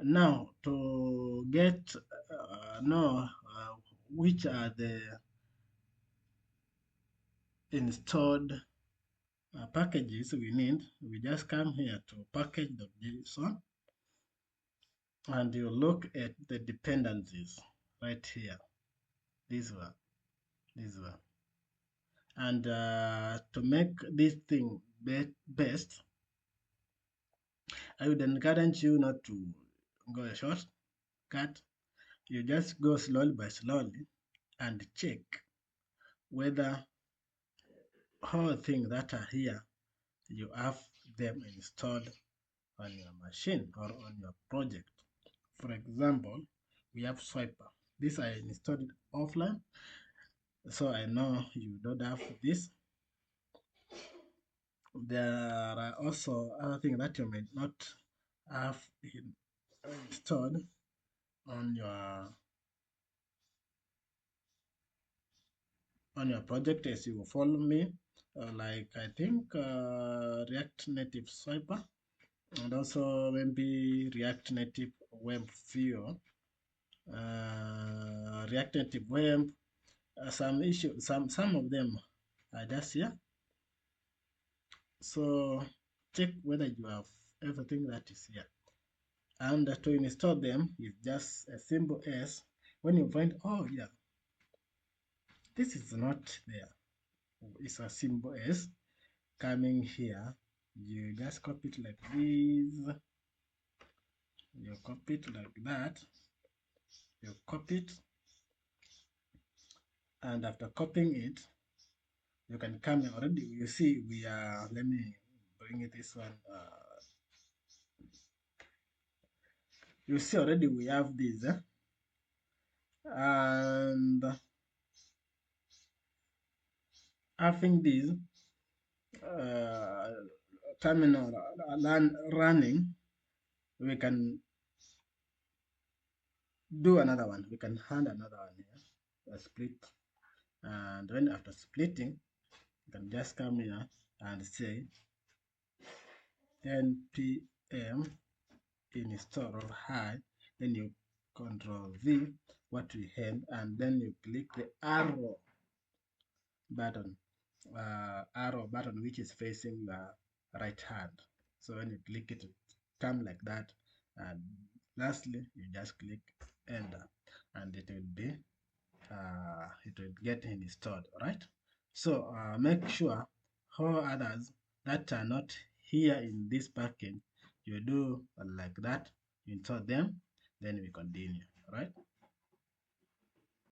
Now to get know which are the installed packages we need, we just come here to package.json and you look at the dependencies right here. This one, this one. And to make this thing best, I would encourage you not to go a shortcut. You just go slowly by slowly and check whether all things that are here, you have them installed on your machine or on your project. For example, we have SWIPER. This I installed it offline, so I know you don't have this. There are also other things that you may not have installed on your project as you follow me, like I think React Native Swiper, and also maybe React Native Web View, React Native Web. Some of them are just here. So check whether you have everything that is here. And to install them is just a simple S. When you find, oh yeah, this is not there, it's a simple S. Coming here, you just copy it like this. You copy it like that. You copy it, and after copying it, you can come here already. You see, we are. Let me bring it this one. You see already we have this, and having this terminal running, we can do another one. We can hand another one here, a split, and when after splitting, you can just come here and say npm install or hi, then you control V what we have, and then you click the arrow button which is facing your right hand. So when you click it, it come like that, and lastly you just click enter, and it will get installed. Right, so make sure all others that are not here in this package, you do like that, you install them, then we continue. Right.